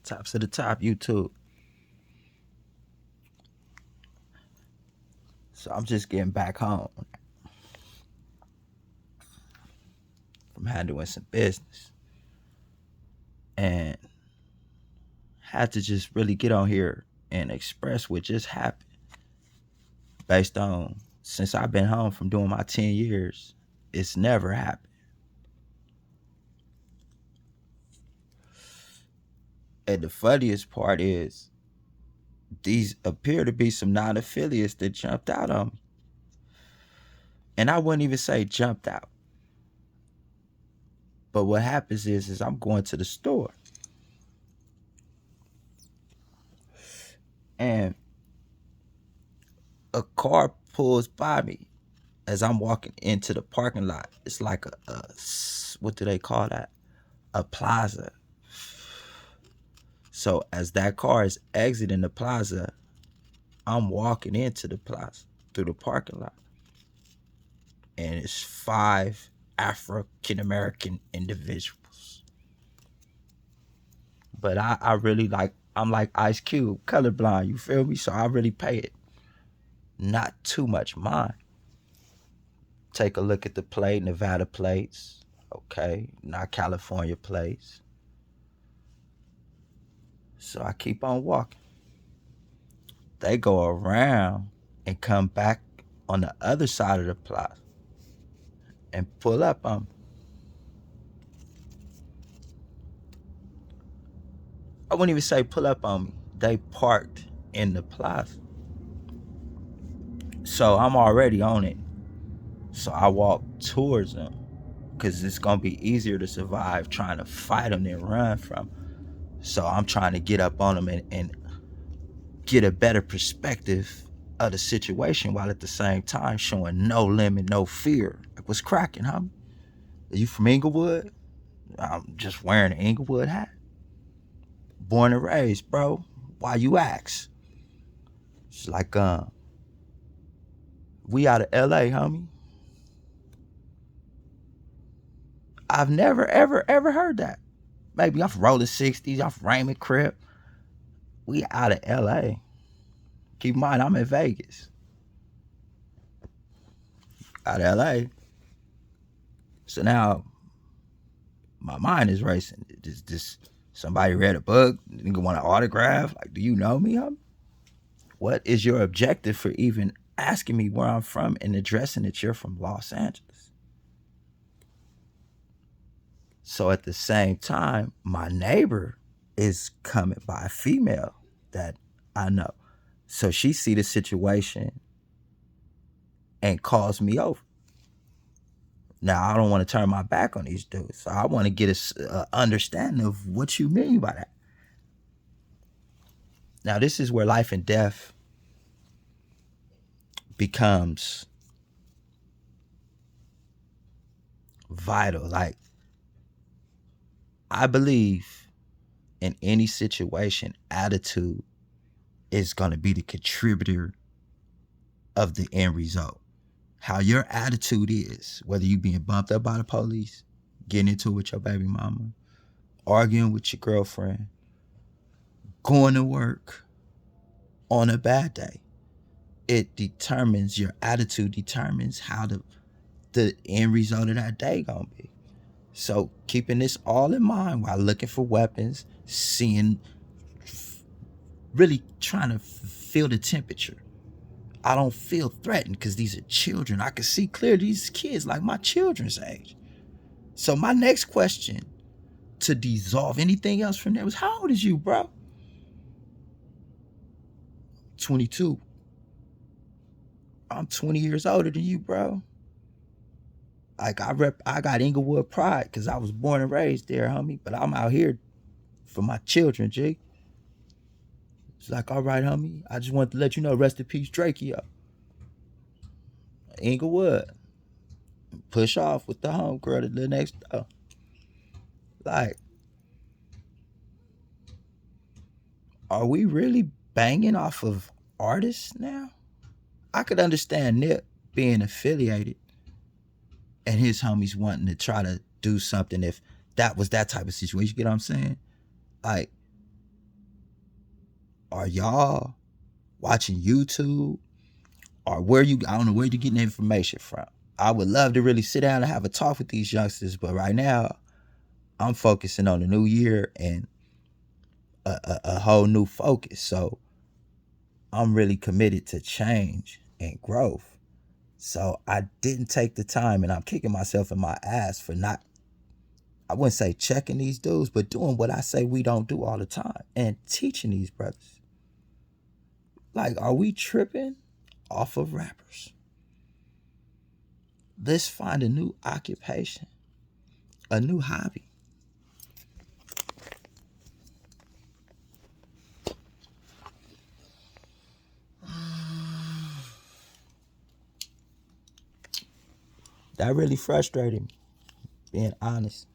Tops of the top, YouTube. So I'm just getting back home from handling some business. And had to just really get on here and express what just happened based on since I've been home from doing my 10 years, it's never happened. And the funniest part is these appear to be some non-affiliates that jumped out on me. And I wouldn't even say jumped out. But what happens is I'm going to the store and a car pulls by me as I'm walking into the parking lot. It's like a what do they call that? A plaza. So as that car is exiting the plaza, I'm walking into the plaza through the parking lot. And it's 5 African American individuals. But I really I'm like Ice Cube, colorblind, you feel me? So I really pay it not too much mind. Take a look at the plate, Nevada plates, okay, not California plates. So I keep on walking. They go around and come back on the other side of the plaza and pull up on me. I wouldn't even say pull up on me. They parked in the plaza. So I'm already on it. So I walk towards them because it's going to be easier to survive trying to fight them than run from. So I'm trying to get up on them and get a better perspective of the situation while at the same time showing no limit, no fear. Like, what's cracking, huh? Are you from Inglewood? I'm just wearing an Inglewood hat. Born and raised, bro. Why you ask? It's like, we out of LA, homie. I've never, ever, ever heard that. Maybe I'm from Rolling 60s, I'm from Raymond Crip. We out of LA. Keep in mind, I'm in Vegas. Out of LA. So now my mind is racing. This somebody read a book, nigga want an autograph. Like, do you know me? What is your objective for even asking me where I'm from and addressing that you're from Los Angeles? So at the same time, my neighbor is coming by, a female that I know. So she see the situation and calls me over. Now, I don't want to turn my back on these dudes. So I want to get a understanding of what you mean by that. Now, this is where life and death becomes vital. Like, I believe in any situation, attitude is going to be the contributor of the end result. How your attitude is, whether you being bumped up by the police, getting into it with your baby mama, arguing with your girlfriend, going to work on a bad day, it determines, your attitude determines how the end result of that day gonna be. So keeping this all in mind while looking for weapons, seeing, really trying to feel the temperature. I don't feel threatened because these are children. I can see clearly these kids like my children's age. So my next question to dissolve anything else from there was, how old is you, bro? 22. I'm 20 years older than you, bro. Like, I got Inglewood pride because I was born and raised there, homie. But I'm out here for my children, G. It's like, all right, homie. I just wanted to let you know, rest in peace, Drakeo. Inglewood. Push off with the homegirl that live next door. Like, are we really banging off of artists now? I could understand Nip being affiliated and his homies wanting to try to do something if that was that type of situation. You get what I'm saying? Like, Are y'all watching YouTube, or where you? I don't know where you getting the information from. I would love to really sit down and have a talk with these youngsters, but right now I'm focusing on the new year and a whole new focus. So I'm really committed to change and growth. So I didn't take the time, and I'm kicking myself in my ass for not, I wouldn't say checking these dudes, but doing what I say we don't do all the time and teaching these brothers. Like, are we tripping off of rappers? Let's find a new occupation, a new hobby. That really frustrated me, being honest.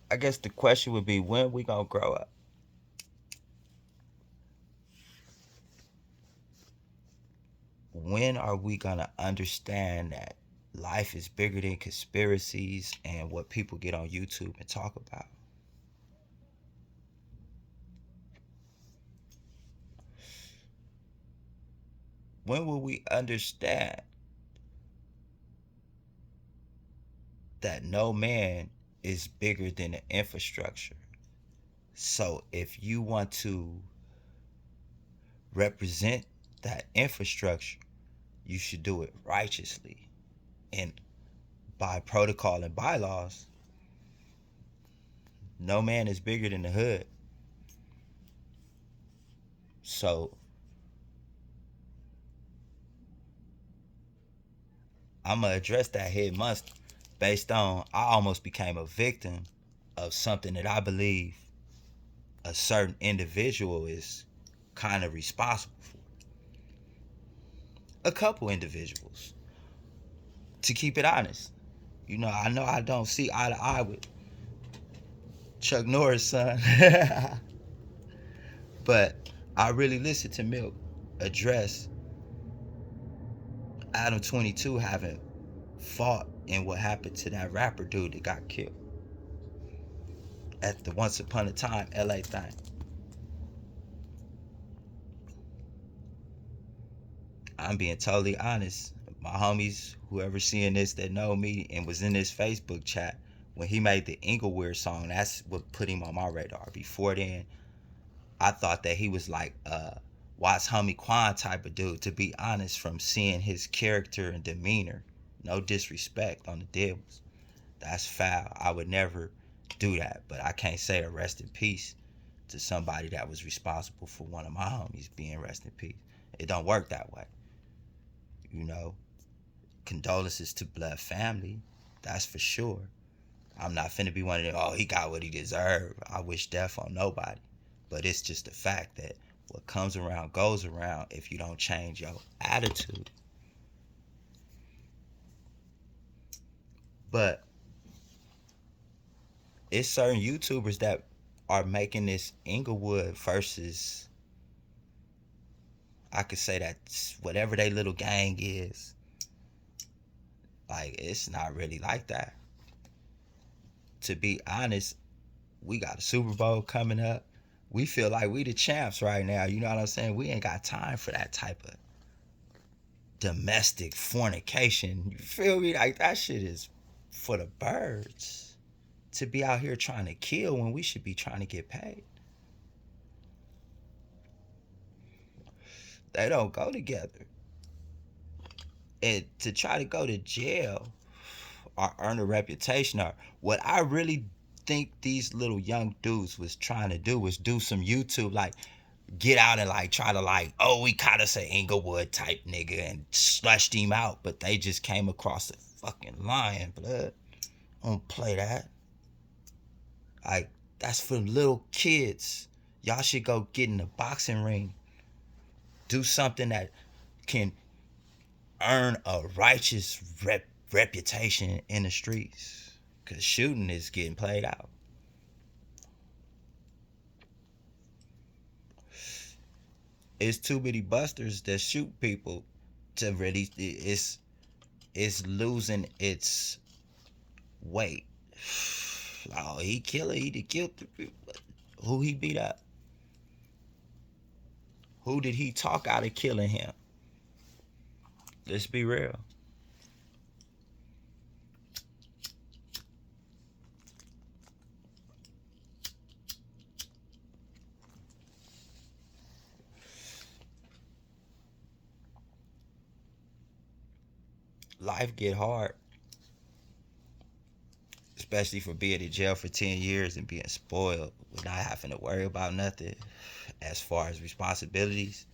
I guess the question would be, when we gonna grow up? When are we gonna understand that life is bigger than conspiracies and what people get on YouTube and talk about? When will we understand that no man is bigger than the infrastructure? So if you want to represent that infrastructure, you should do it righteously and by protocol and bylaws. No man is bigger than the hood. So I'm gonna address that head monster based on I almost became a victim of something that I believe a certain individual is kind of responsible for. A couple individuals, to keep it honest. I know I don't see eye to eye with Chuck Norris' son, but I really listened to Milk address Adam 22 having fought in what happened to that rapper dude that got killed at the Once Upon a Time LA thing. I'm being totally honest. My homies, whoever seeing this that know me and was in this Facebook chat, when he made the Inglewood song, that's what put him on my radar. Before then, I thought that he was like Watts Homie Quan type of dude, to be honest, from seeing his character and demeanor. No disrespect on the dead ones. That's foul. I would never do that, but I can't say a rest in peace to somebody that was responsible for one of my homies being rest in peace. It don't work that way. You know, condolences to blood family, that's for sure. I'm not finna be one of them, oh, he got what he deserved. I wish death on nobody. But it's just the fact that what comes around goes around if you don't change your attitude. But it's certain YouTubers that are making this Inglewood versus, I could say that whatever they little gang is, like, it's not really like that. To be honest, we got a Super Bowl coming up. We feel like we the champs right now. You know what I'm saying? We ain't got time for that type of domestic fornication. You feel me? Like, that shit is for the birds. To be out here trying to kill when we should be trying to get paid. They don't go together. And to try to go to jail or earn a reputation, or what I really think these little young dudes was trying to do was do some YouTube, like get out and like try to like, oh, we caught us an Inglewood type nigga and slushed him out, but they just came across a fucking lion, blood. Don't play that. Like, that's for little kids. Y'all should go get in the boxing ring. Do something that can earn a righteous reputation in the streets. Cause shooting is getting played out. It's too many busters that shoot people to really it's losing its weight. Oh, he killer, he did killed the people. Who he beat up? Who did he talk out of killing him? Let's be real. Life get hard, especially for being in jail for 10 years and being spoiled with not having to worry about nothing as far as responsibilities,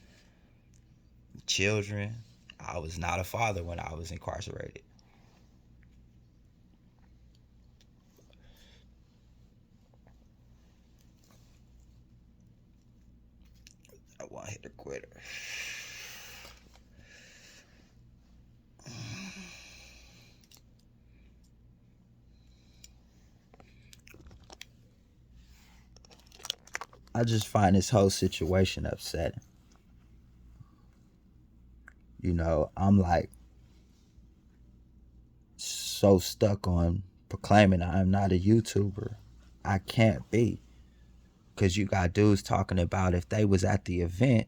children. I was not a father when I was incarcerated. I want to hit a quitter. I just find this whole situation upsetting. You know, I'm like so stuck on proclaiming I'm not a YouTuber. I can't be. Because you got dudes talking about if they was at the event,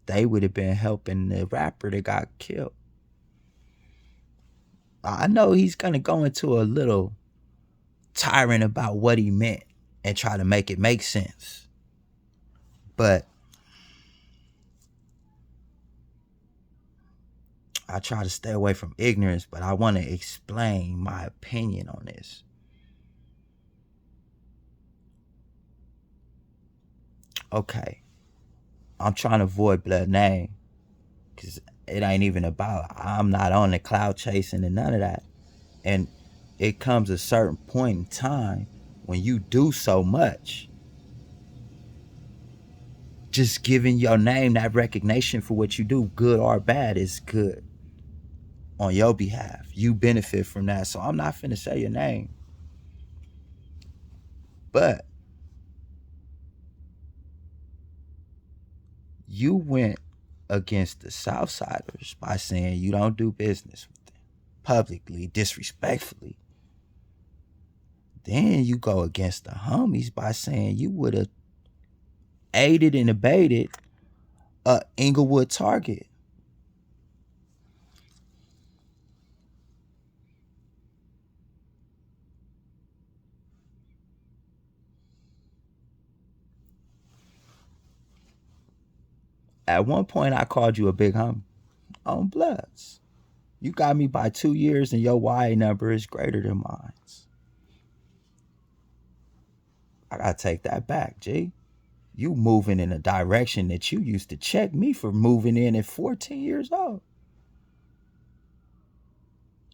they would have been helping the rapper that got killed. I know he's going to go into a little tyrant about what he meant and try to make it make sense. But I try to stay away from ignorance, but I want to explain my opinion on this. Okay, I'm trying to avoid blood name because it ain't even about, I'm not on the cloud chasing and none of that. And it comes a certain point in time when you do so much, just giving your name that recognition for what you do, good or bad, is good on your behalf. You benefit from that. So I'm not finna say your name. But you went against the Southsiders by saying you don't do business with them publicly, disrespectfully. Then you go against the homies by saying you would have aided and abated a Inglewood target. At one point, I called you a big homie on Bloods. You got me by 2 years, and your YA number is greater than mine. I gotta take that back, G. You moving in a direction that you used to check me for moving in at 14 years old.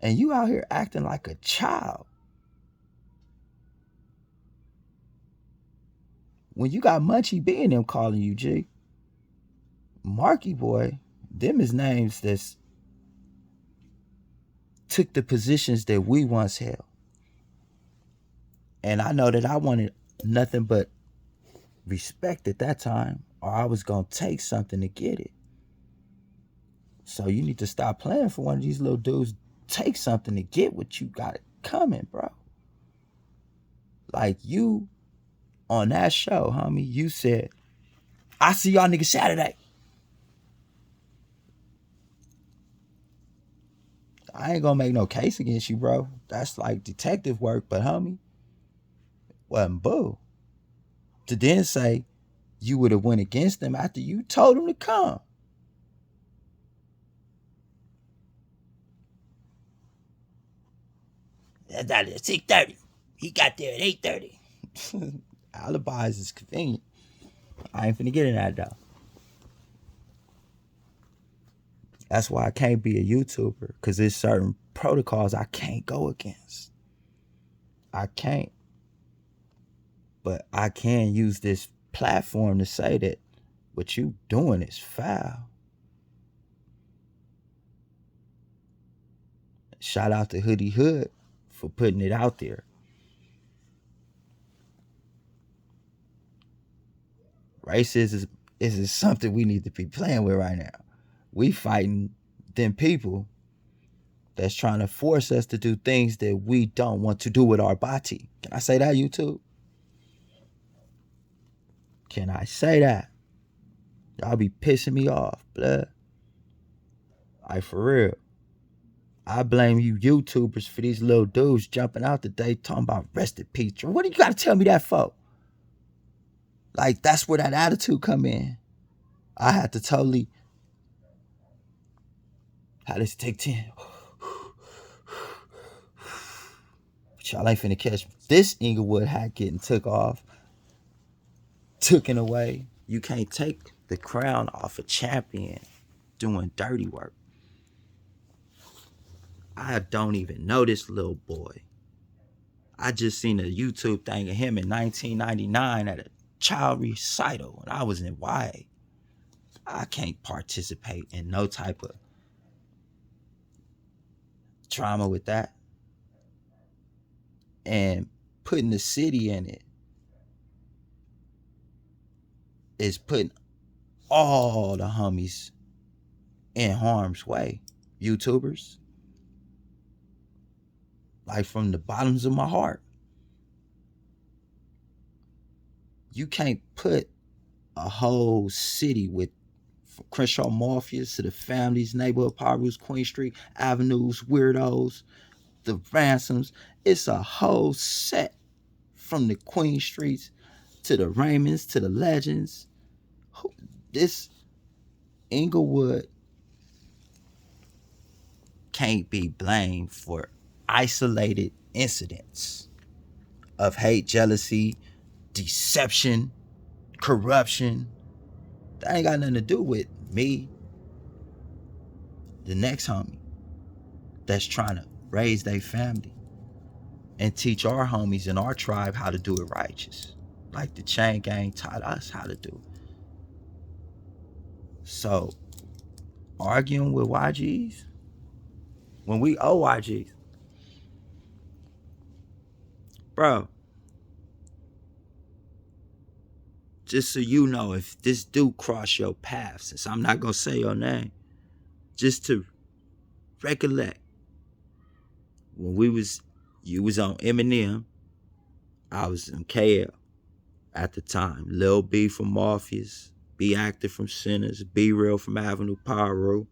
And you out here acting like a child. When you got Munchie B and them calling you, G. Marky Boy, them is names that's took the positions that we once held. And I know that I wanted nothing but respect at that time, or I was gonna take something to get it. So you need to stop playing for one of these little dudes. Take something to get what you got coming, bro. Like you on that show, homie, you said, I see y'all niggas Saturday. I ain't gonna make no case against you, bro. That's like detective work, but homie, wasn't boo. To then say you would have went against them after you told them to come. That's not at 6:30. He got there at 8:30. Alibis is convenient. I ain't finna get in that though. That's why I can't be a YouTuber, because there's certain protocols I can't go against. I can't. But I can use this platform to say that what you doing is foul. Shout out to Hoodie Hood for putting it out there. Racism is something we need to be playing with right now. We fighting them people that's trying to force us to do things that we don't want to do with our body. Can I say that, YouTube? Can I say that? Y'all be pissing me off, blood. Like, for real. I blame you YouTubers for these little dudes jumping out today talking about rest in peace. What do you got to tell me that for? Like, that's where that attitude come in. I had to totally had this take 10. But y'all ain't finna catch me. This Inglewood hat getting took off, taken away. You can't take the crown off a champion doing dirty work. I don't even know this little boy. I just seen a YouTube thing of him in 1999 at a child recital, and I was in YA. I can't participate in no type of trauma with that. And putting the city in it is putting all the homies in harm's way. YouTubers. Like, from the bottoms of my heart. You can't put a whole city with from Crenshaw Mafias to the families, neighborhood poverty, Queen Street, avenues, weirdos, the ransoms. It's a whole set from the Queen Streets to the Raymonds to the Legends. This Inglewood can't be blamed for isolated incidents of hate, jealousy, deception, corruption. That ain't got nothing to do with me, the next homie that's trying to raise their family and teach our homies in our tribe how to do it righteous, like the chain gang taught us how to do. So, arguing with YGs when we owe YGs, bro, just so you know, if this do cross your path, since I'm not gonna say your name, just to recollect, when you was on Eminem, I was in KL at the time. Lil B from Mafias, B Active from Sinners, B Real from Avenue Pyro,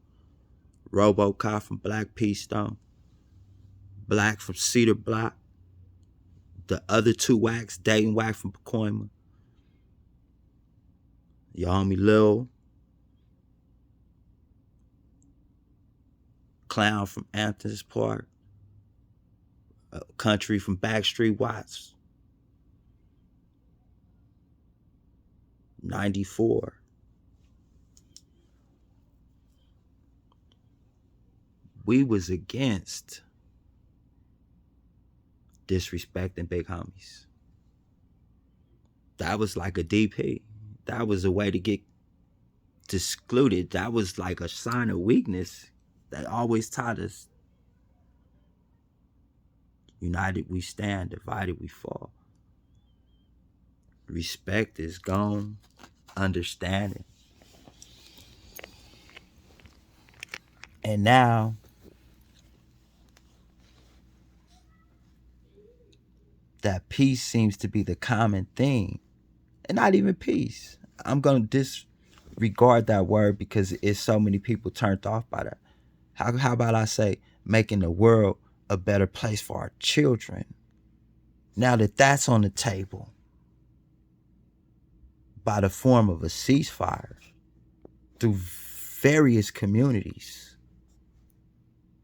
Robocop from Black P Stone, Black from Cedar Block, the other two Wax, Dayton Wax from Pacoima, your homie Lil, Clown from Anthony's Park, Country from Backstreet Watts, 94. We was against disrespecting big homies. That was like a DP. That was a way to get excluded. That was like a sign of weakness. They always taught us, united we stand, divided we fall. Respect is gone. Understanding. And now, that peace seems to be the common thing. And not even peace. I'm going to disregard that word because it's so many people turned off by that. How about I say making the world a better place for our children? Now that that's on the table by the form of a ceasefire through various communities.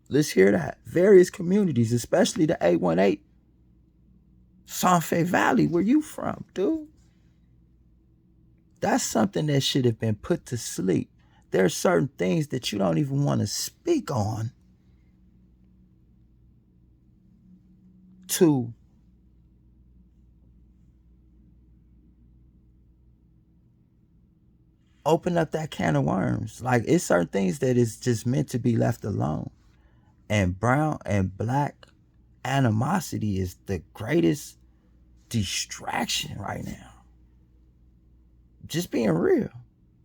Let's hear that. Various communities, especially the 818 Sanfe Valley, where you from, dude. That's something that should have been put to sleep. There are certain things that you don't even want to speak on to open up that can of worms. Like, it's certain things that is just meant to be left alone. And brown and black animosity is the greatest distraction right now. Just being real.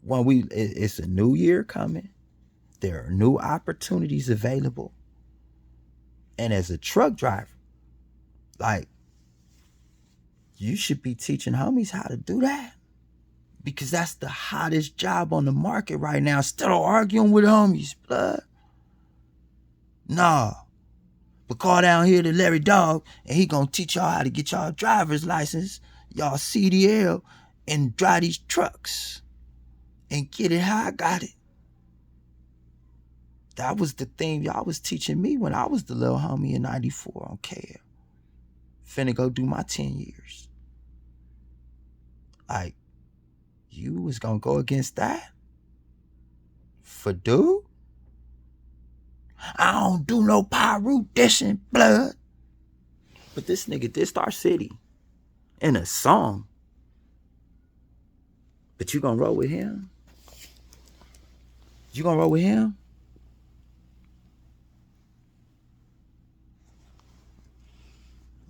When it's a new year coming, there are new opportunities available. And as a truck driver, like, you should be teaching homies how to do that. Because that's the hottest job on the market right now. Instead of arguing with homies, blood. Nah. But call down here to Larry Dog, and he gonna teach y'all how to get y'all driver's license, y'all CDL, and drive these trucks. And get it how I got it. That was the thing y'all was teaching me when I was the little homie in 94 on KL. Finna go do my 10 years. Like, you was gonna go against that? For dude? I don't do no Pyru dishing, blood. But this nigga dissed our city in a song. But you gonna roll with him? You gonna roll with him?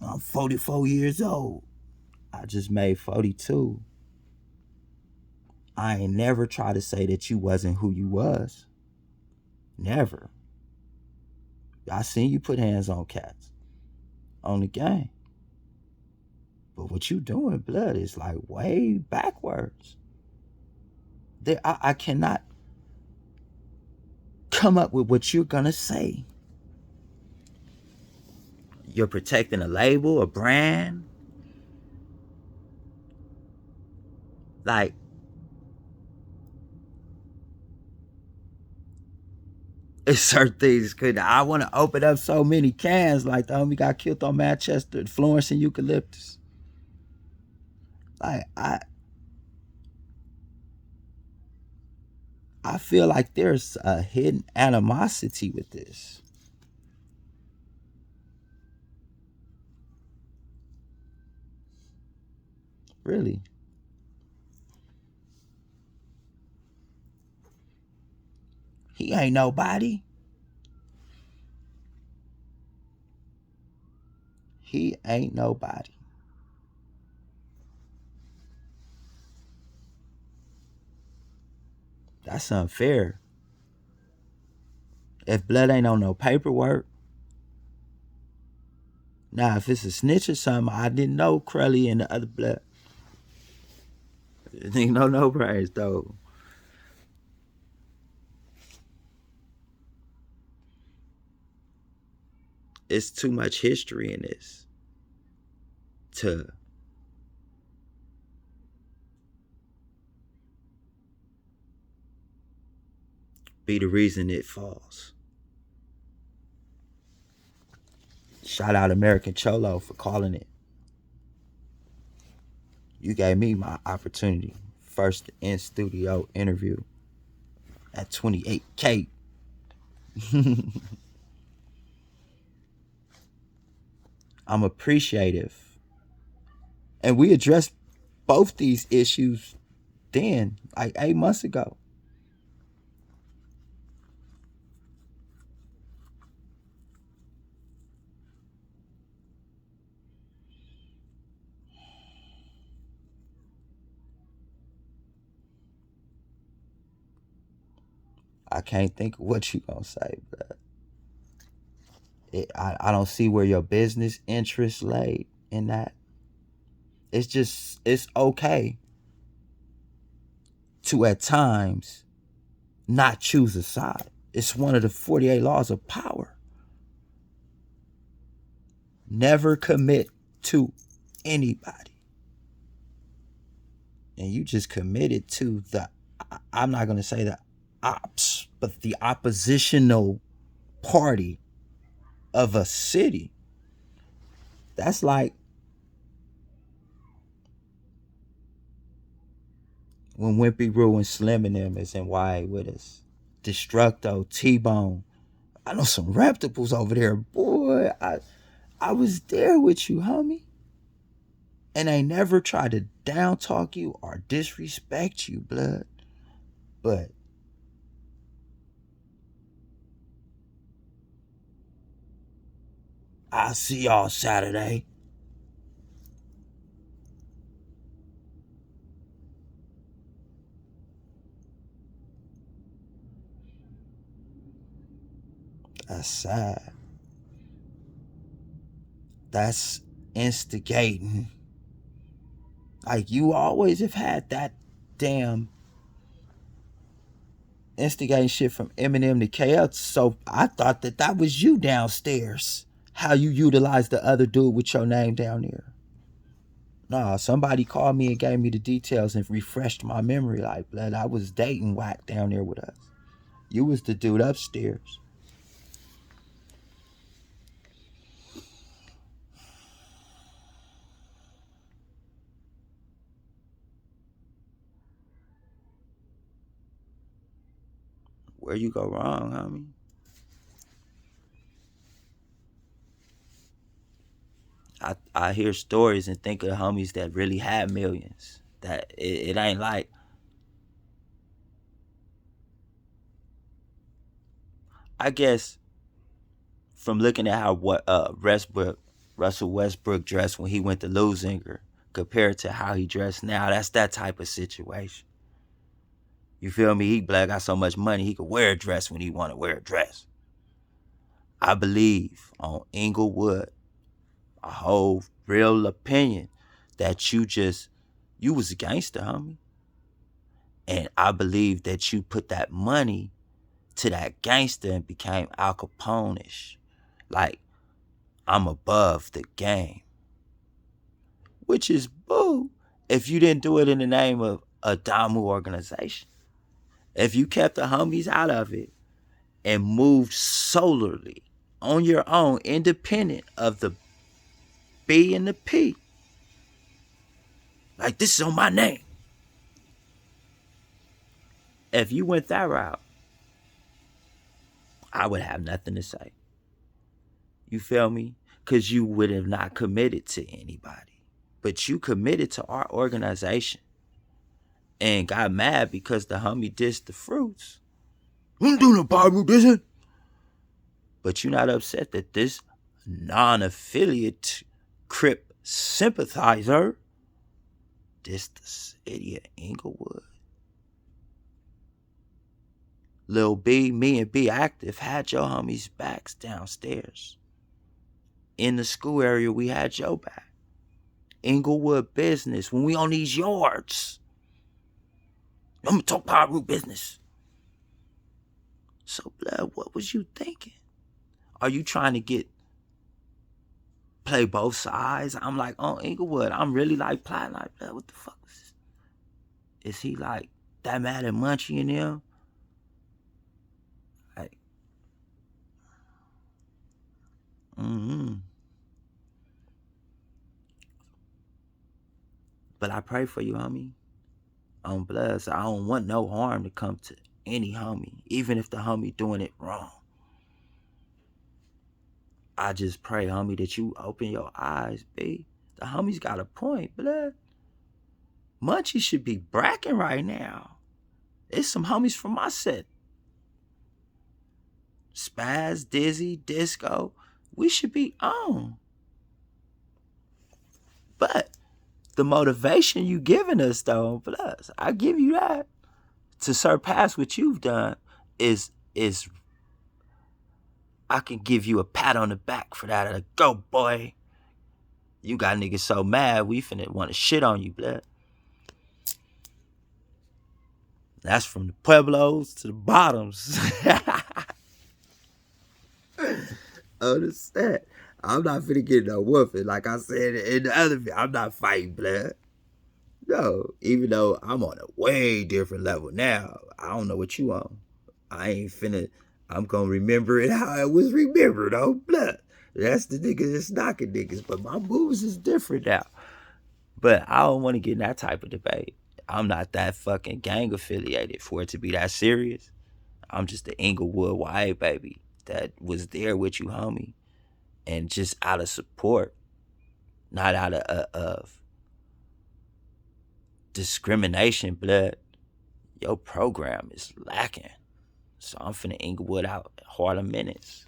I'm 44 years old. I just made 42. I ain't never try to say that you wasn't who you was. Never. I seen you put hands on cats on the game. But what you doing, blood, is like way backwards. I cannot come up with what you're gonna say. You're protecting a label, a brand. Like, it's certain things I want to open up so many cans. Like the homie got killed on Manchester, Florence and Eucalyptus. Like, I feel like there's a hidden animosity with this. Really. He ain't nobody. He ain't nobody. That's unfair. If blood ain't on no paperwork. Now, if it's a snitch or something, I didn't know Crowley and the other blood. No praise, though. It's too much history in this to be the reason it falls. Shout out American Cholo for calling it. You gave me my opportunity. First in studio interview at 28K. I'm appreciative. And we addressed both these issues then, like 8 months ago. I can't think of what you gonna say, but I don't see where your business interest lay in that. It's okay to at times not choose a side. It's one of the 48 laws of power. Never commit to anybody. And you just committed to I'm not going to say the ops, but the oppositional party of a city. That's like when Wimpy Rue and Slim and them is in YA with us. Destructo, T-Bone. I know some reptibles over there. Boy, I was there with you, homie. And I never tried to down talk you or disrespect you, blood. But I'll see y'all Saturday. That's sad. That's instigating. Like, you always have had that damn instigating shit from Eminem to KL. So I thought that was you downstairs. How you utilized the other dude with your name down there. Nah, somebody called me and gave me the details and refreshed my memory. Like, blood, I was dating Whack down there with us. You was the dude upstairs. Where you go wrong, homie? I hear stories and think of homies that really had millions. That it ain't like, I guess, from looking at how Russell Westbrook dressed when he went to Lusinger compared to how he dressed now, that's that type of situation. You feel me? He black got so much money he could wear a dress when he want to wear a dress. I believe on Inglewood, a whole real opinion that you was a gangster, homie. And I believe that you put that money to that gangster and became Al Capone-ish. Like, I'm above the game. Which is boo if you didn't do it in the name of a Damu organization. If you kept the homies out of it and moved solely on your own, independent of the B and the P. Like, this is on my name. If you went that route, I would have nothing to say. You feel me? Because you would have not committed to anybody. But you committed to our organization and got mad because the homie dissed the fruits. I'm doing a Bible dissing. But you're not upset that this non-affiliate Crip sympathizer dissed the city of Inglewood. Lil B, me and B Active had your homies' backs downstairs. In the school area, we had your back. Inglewood business, when we on these yards. I'm gonna talk power root business. So, blood, what was you thinking? Are you trying to play both sides? I'm like, oh, Inglewood, I'm really like plotting like, blood, what the fuck is this? Is he like that mad at Munchie and them? Like, But I pray for you, homie. On blood, so I don't want no harm to come to any homie, even if the homie doing it wrong. I just pray, homie, that you open your eyes, B. The homie's got a point, blood. Munchie should be bracking right now. It's some homies from my set. Spaz, Dizzy, Disco. We should be on. But the motivation you giving us, though, plus, I give you that, to surpass what you've done is I can give you a pat on the back for that. Like, go, boy. You got niggas so mad, we finna want to shit on you, blood. That's from the Pueblos to the bottoms. Understand? I'm not finna get no woofing. Like I said in the other video, I'm not fighting, blood. No, even though I'm on a way different level now. I don't know what you on. I ain't finna, I'm gonna remember it how it was remembered, oh, blood. That's the niggas that's knocking niggas, but my moves is different now. But I don't want to get in that type of debate. I'm not that fucking gang affiliated for it to be that serious. I'm just the Inglewood YA baby that was there with you, homie, and just out of support, not out of discrimination, blood. Your program is lacking. So I'm finna Inglewood out Harlem Minutes.